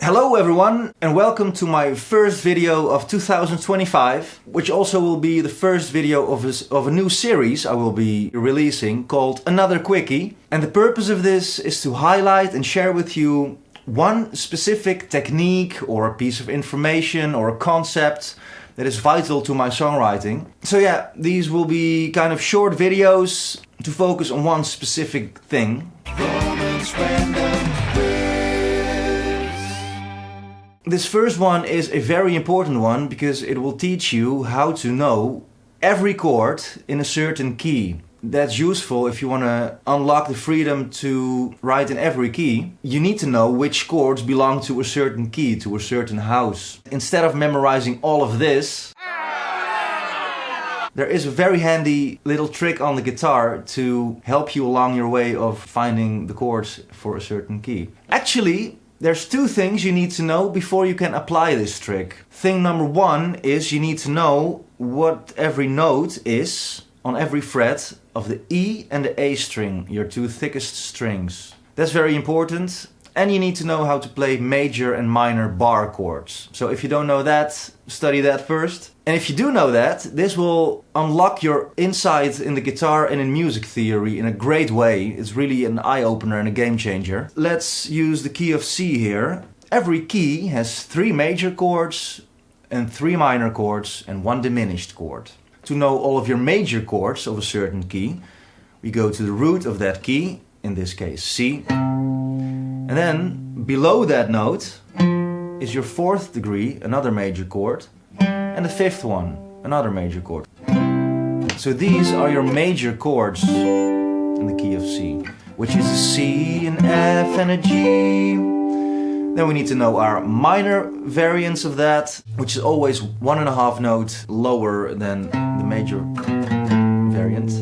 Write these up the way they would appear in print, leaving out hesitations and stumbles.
Hello everyone and welcome to my first video of 2025, which also will be the first video of a new series I will be releasing called Another Quickie. And the purpose of this is to highlight and share with you one specific technique or a piece of information or a concept that is vital to my songwriting. So yeah, these will be kind of short videos to focus on one specific thing. This first one is a very important one because it will teach you how to know every chord in a certain key. That's useful if you want to unlock the freedom to write in every key. You need to know which chords belong to a certain key, to a certain house. Instead of memorizing all of this, there is a very handy little trick on the guitar to help you along your way of finding the chords for a certain key. Actually, there's two things you need to know before you can apply this trick. Thing number one is you need to know what every note is on every fret of the E and the A string, your two thickest strings. That's very important. And you need to know how to play major and minor bar chords. So if you don't know that, study that first. And if you do know that, this will unlock your insight in the guitar and in music theory in a great way. It's really an eye-opener and a game changer. Let's use the key of C here. Every key has 3 major chords and 3 minor chords and 1 diminished chord. To know all of your major chords of a certain key, we go to the root of that key, in this case C. And then below that note is your 4th degree, another major chord, and the 5th one, another major chord. So these are your major chords in the key of C, which is a C, an F and a G. Then we need to know our minor variants of that, which is always 1.5 notes lower than the major variant.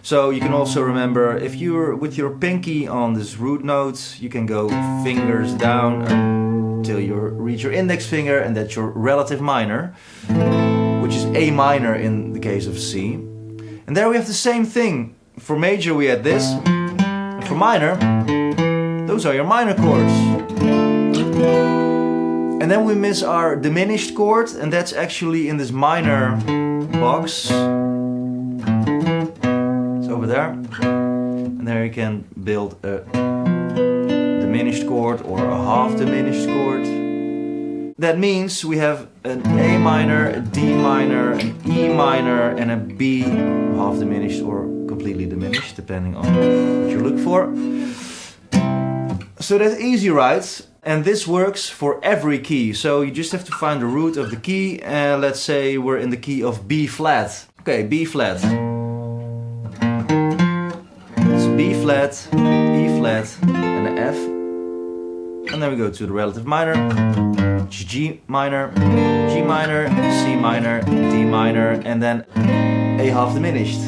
So you can also remember, if you're with your pinky on this root note, you can go fingers down until you reach your index finger, and that's your relative minor, which is A minor in the case of C. And there we have the same thing. For major we had this, and for minor, those are your minor chords. And then we miss our diminished chord, and that's actually in this minor box. Over there, and there you can build a diminished chord or a half diminished chord. That means we have an A minor, a D minor, an E minor, and a B half diminished or completely diminished, depending on what you look for. So that's easy, right? And this works for every key. So you just have to find the root of the key, and let's say we're in the key of B flat. Okay, B flat. B flat, E flat, and an F. And then we go to the relative minor, which is G minor, C minor, D minor, and then A half diminished.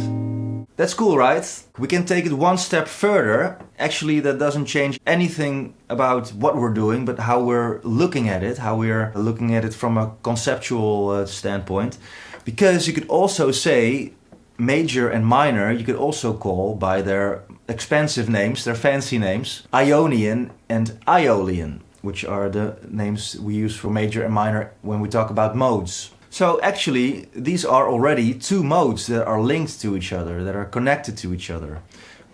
That's cool, right? We can take it one step further. Actually, that doesn't change anything about what we're doing, but how we're looking at it, how we're looking at it from a conceptual standpoint. Because you could also say major and minor, you could also call by their expensive names, their fancy names, Ionian and Aeolian, which are the names we use for major and minor when we talk about modes. So actually, these are already 2 modes that are linked to each other, that are connected to each other.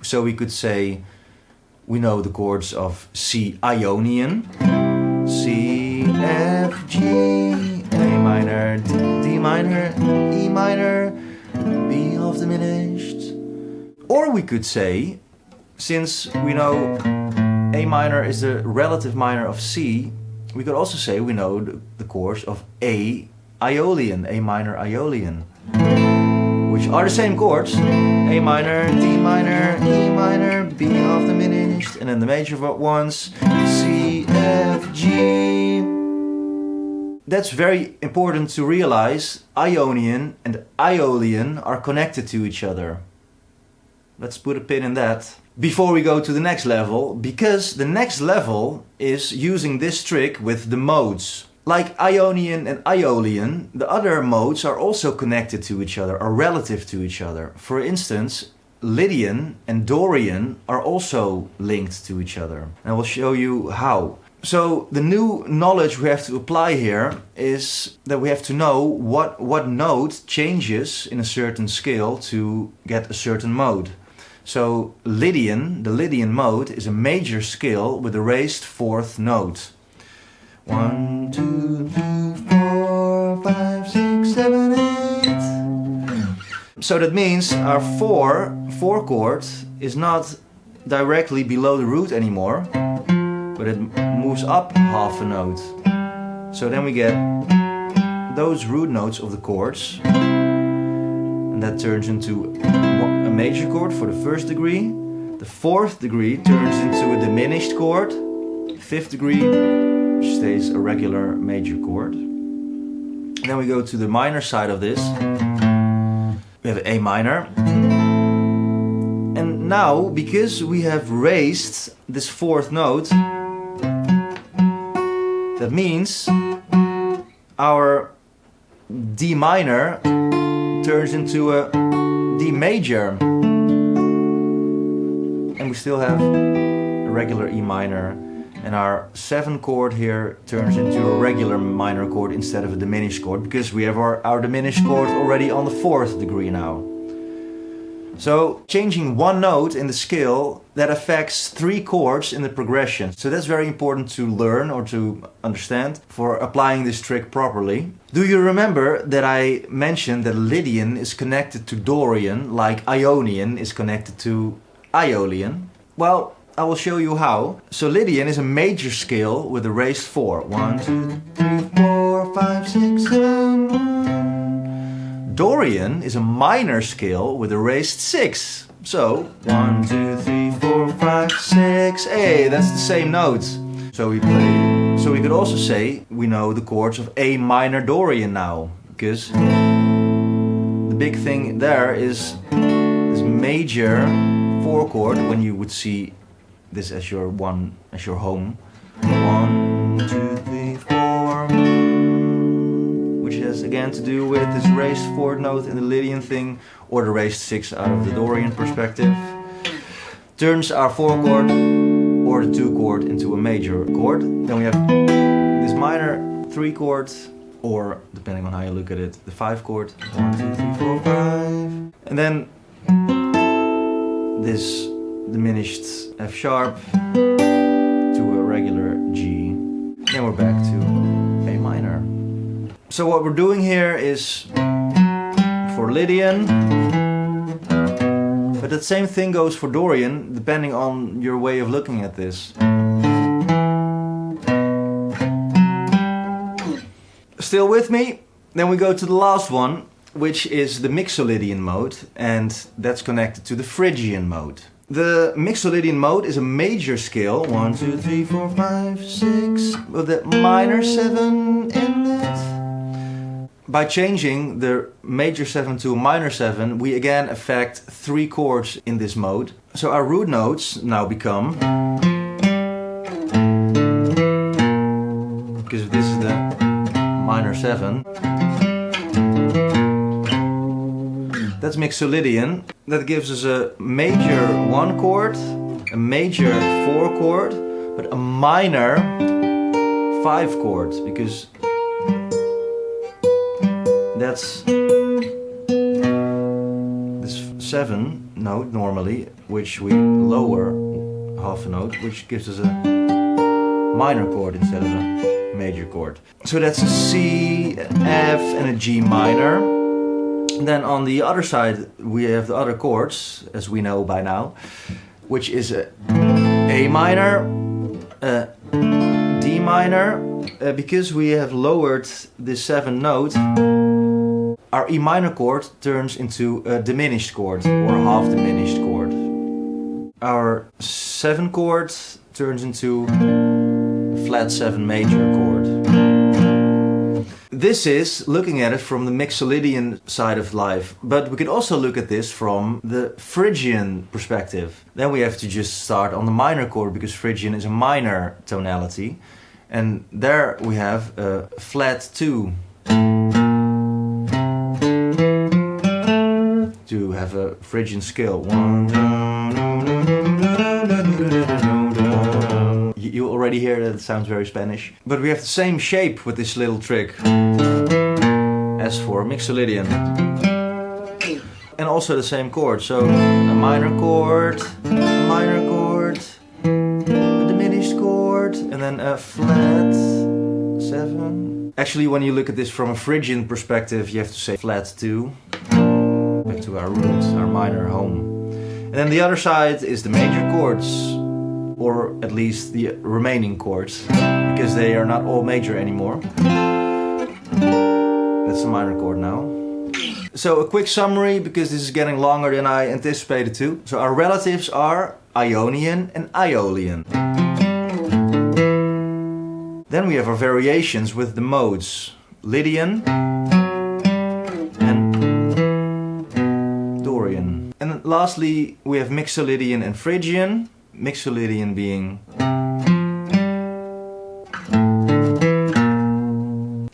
So we could say we know the chords of C Ionian, C, F, G, A minor, D minor, E minor, B half diminished. Or we could say, since we know A minor is the relative minor of C, we could also say we know the chords of A Aeolian, A minor Aeolian, which are the same chords, A minor, D minor, E minor, B half diminished, and then the major ones, C, F, G. That's very important to realize. Ionian and Aeolian are connected to each other. Let's put a pin in that before we go to the next level, because the next level is using this trick with the modes. Like Ionian and Aeolian, the other modes are also connected to each other, are relative to each other. For instance, Lydian and Dorian are also linked to each other. And I will show you how. So the new knowledge we have to apply here is that we have to know what note changes in a certain scale to get a certain mode. So Lydian, the Lydian mode, is a major scale with a raised fourth note. 1, 2, 3, 4, 5, 6, 7, 8. So that means our 4 chord is not directly below the root anymore, but it moves up half a note. So then we get those root notes of the chords, and that turns into a major chord for the first degree. The fourth degree turns into a diminished chord. Fifth degree stays a regular major chord. And then we go to the minor side of this. We have A minor. And now, because we have raised this fourth note, that means our D minor turns into a D major. And we still have a regular E minor. And our 7 chord here turns into a regular minor chord instead of a diminished chord, because we have our diminished chord already on the 4th degree now. So changing one note in the scale, that affects 3 chords in the progression. So that's very important to learn or to understand for applying this trick properly. Do you remember that I mentioned that Lydian is connected to Dorian like Ionian is connected to Aeolian? Well, I will show you how. So Lydian is a major scale with a raised 4. 1, 2, 3, 4, 5, 6, 7. Dorian is a minor scale with a raised 6. So 1, 2, 3, 4, 5, 6. Hey, that's the same notes. So we play. So we could also say we know the chords of A minor Dorian now, because the big thing there is this major 4 chord when you would see this as your home. 1, 2, 3, 4. Which has again to do with this raised 4th note in the Lydian thing, or the raised 6 out of the Dorian perspective. Turns our 4 chord or the 2 chord into a major chord. Then we have this minor 3 chord, or depending on how you look at it, the 5 chord. 1, 2, 3, 4, 5. And then this diminished F sharp to a regular G. Then we're back to A minor. So what we're doing here is for Lydian, but the same thing goes for Dorian, depending on your way of looking at this. Still with me? Then we go to the last one, which is the Mixolydian mode, and that's connected to the Phrygian mode. The Mixolydian mode is a major scale, 1, 2, 3, 4, 5, 6, with a minor 7 in it. By changing the major 7 to a minor 7, we again affect 3 chords in this mode. So our root notes now become, because this is the minor 7, that's Mixolydian. That gives us a major 1 chord, a major 4 chord, but a minor 5 chord, because that's this 7 note normally, which we lower half a note, which gives us a minor chord instead of a major chord. So that's a C, F and a G minor. And then on the other side we have the other chords, as we know by now, which is a A minor, a D minor. Because we have lowered this 7 note, our E minor chord turns into a diminished chord or a half diminished chord. Our 7 chord turns into a flat 7 major chord. This is looking at it from the Mixolydian side of life, but we could also look at this from the Phrygian perspective. Then we have to just start on the minor chord, because Phrygian is a minor tonality, and there we have a flat 2 to have a Phrygian scale. You you already hear that it sounds very Spanish. But we have the same shape with this little trick as for Mixolydian. And also the same chord, so a minor chord, a diminished chord, and then a flat 7. Actually, when you look at this from a Phrygian perspective, you have to say flat 2. Back to our roots, our minor home. And then the other side is the major chords, or at least the remaining chords, because they are not all major anymore. That's a minor chord now. So a quick summary, because this is getting longer than I anticipated to. So our relatives are Ionian and Aeolian. Then we have our variations with the modes. Lydian and Dorian. And then lastly we have Mixolydian and Phrygian. Mixolydian being...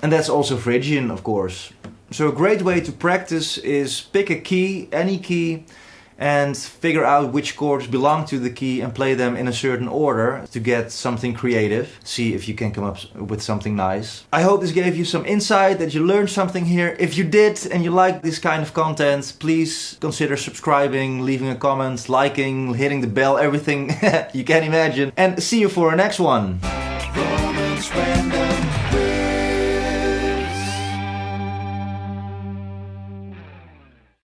And that's also Phrygian, of course. So a great way to practice is pick a key, any key, and figure out which chords belong to the key and play them in a certain order to get something creative. See if you can come up with something nice. I hope this gave you some insight, that you learned something here. If you did and you like this kind of content, please consider subscribing, leaving a comment, liking, hitting the bell, everything you can imagine. And see you for our next one.